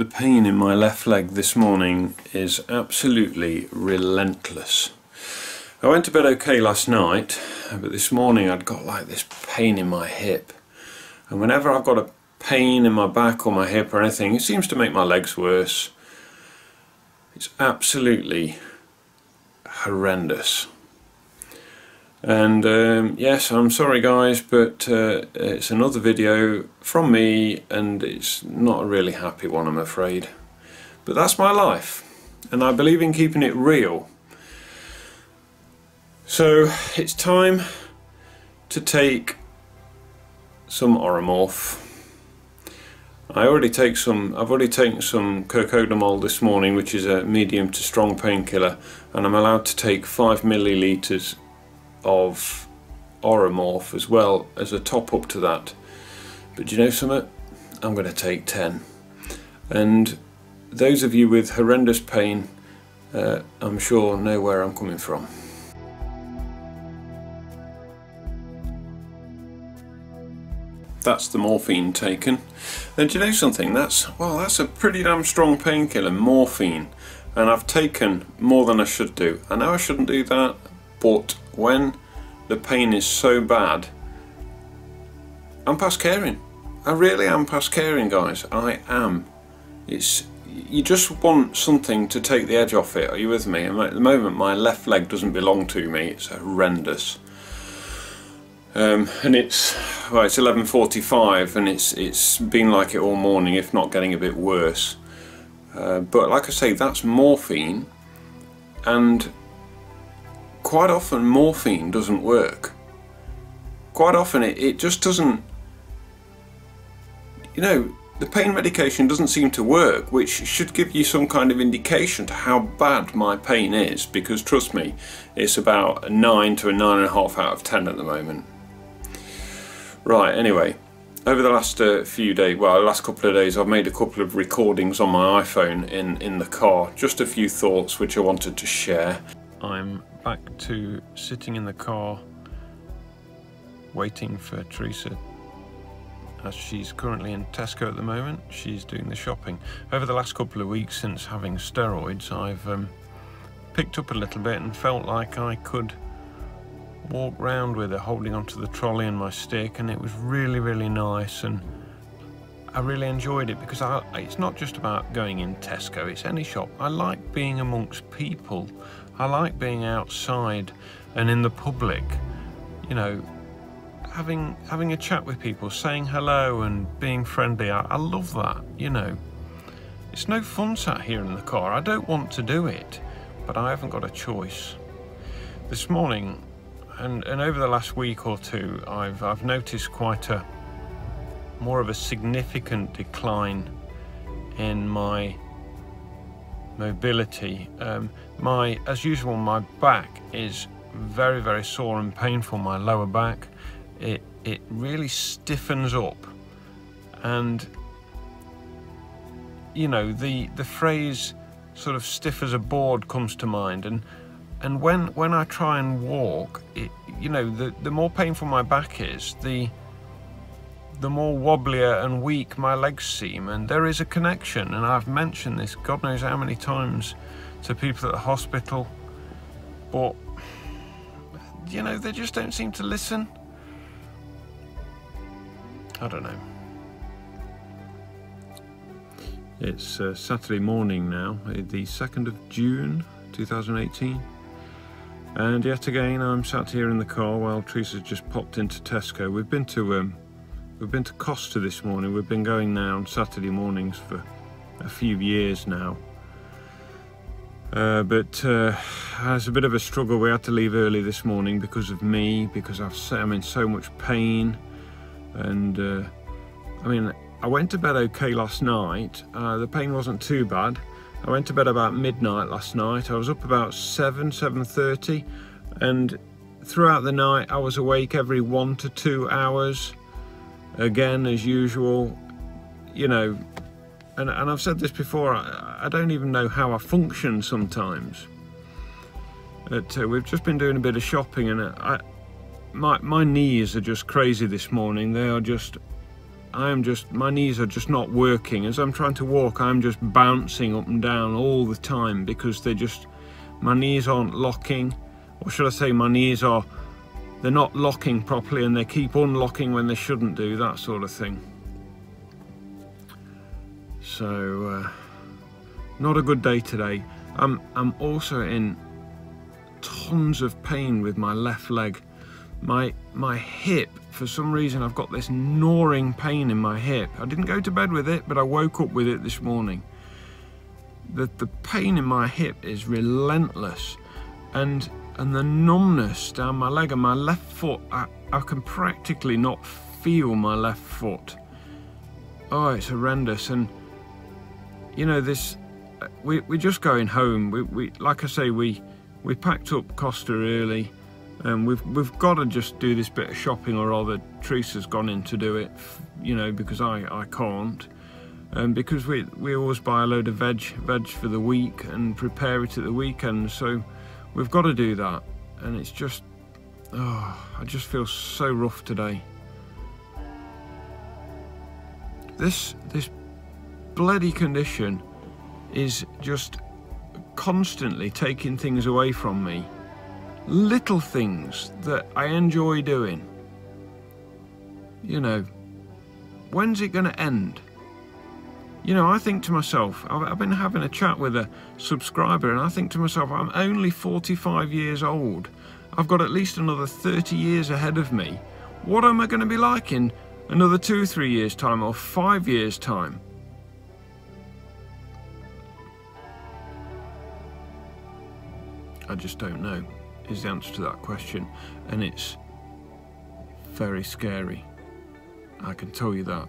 The pain in my left leg this morning is absolutely relentless. I went to bed okay last night, but this morning I'd got like this pain in my hip. And whenever I've got a pain in my back or my hip or anything, it seems to make my legs worse. It's absolutely horrendous. And yes, I'm sorry guys, but it's another video from me and it's not a really happy one, I'm afraid. But that's my life and I believe in keeping it real. So it's time to take some Oromorph. I've already taken some cocodamol this morning, which is a medium to strong painkiller, and I'm allowed to take 5 millilitres of Oromorph as well as a top up to that. But do you know something? I'm going to take 10. And those of you with horrendous pain, I'm sure know where I'm coming from. That's the morphine taken. And do you know something? That's a pretty damn strong painkiller, morphine. And I've taken more than I should do. I know I shouldn't do that, but when the pain is so bad, I'm past caring. I really am past caring, guys. I am. You just want something to take the edge off it. Are you with me? And at the moment my left leg doesn't belong to me. It's horrendous. And it's 11:45 and it's been like it all morning, if not getting a bit worse. But like I say, that's morphine, and quite often morphine doesn't work. Quite often it just doesn't, you know, the pain medication doesn't seem to work, which should give you some kind of indication to how bad my pain is, because trust me, it's about a 9 to a 9.5 out of 10 at the moment. Right, anyway, over the last few days, well, the last couple of days, I've made a couple of recordings on my iPhone in the car. Just a few thoughts which I wanted to share. I'm back to sitting in the car waiting for Teresa, as she's currently in Tesco at the moment. She's doing the shopping. Over the last couple of weeks since having steroids, I've picked up a little bit and felt like I could walk round with her, holding onto the trolley and my stick, and it was really nice, and I really enjoyed it, because it's not just about going in Tesco, it's any shop. I like being amongst people. I like being outside and in the public, you know, having a chat with people, saying hello and being friendly. I love that, you know. It's no fun sat here in the car. I don't want to do it, but I haven't got a choice. This morning, and over the last week or two, I've noticed quite more of a significant decline in my mobility. As usual, my back is very sore and painful. My lower back, it really stiffens up, and you know, the phrase sort of stiff as a board comes to mind, and when I try and walk, you know, the more painful my back is, the more wobblier and weak my legs seem, and there is a connection. And I've mentioned this God knows how many times to people at the hospital, but you know, they just don't seem to listen. I don't know. It's Saturday morning now, the 2nd of June 2018. And yet again, I'm sat here in the car while Teresa's just popped into Tesco. We've been to Costa this morning. We've been going now on Saturday mornings for a few years now. But it's a bit of a struggle. We had to leave early this morning because of me, because I'm in so much pain. And I mean, I went to bed okay last night. The pain wasn't too bad. I went to bed about midnight last night. I was up about 7:30, and throughout the night I was awake every 1 to 2 hours, again as usual, you know. And I've said this before, I don't even know how I function sometimes. But we've just been doing a bit of shopping, and my knees are just crazy this morning. They are just my knees are just not working. As I'm trying to walk, I'm just bouncing up and down all the time because my knees aren't locking, or should I say they're not locking properly, and they keep unlocking when they shouldn't do, that sort of thing. So not a good day today. I'm also in tons of pain with my left leg. My hip, for some reason I've got this gnawing pain in my hip. I didn't go to bed with it, but I woke up with it this morning. The pain in my hip is relentless, and the numbness down my leg and my left foot, I can practically not feel my left foot. Oh, it's horrendous. And you know, we're just going home. We like I say, we packed up Costa early, and we've got to just do this bit of shopping, or rather Teresa's gone in to do it, you know, because I can't, because we always buy a load of veg for the week and prepare it at the weekend, so we've got to do that. And it's just, I just feel so rough today. This bloody condition is just constantly taking things away from me. Little things that I enjoy doing. You know, when's it going to end? You know, I think to myself, I've been having a chat with a subscriber, and I think to myself, I'm only 45 years old. I've got at least another 30 years ahead of me. What am I going to be like in another 2 or 3 years' time, or 5 years' time? I just don't know, is the answer to that question, and it's very scary. I can tell you that.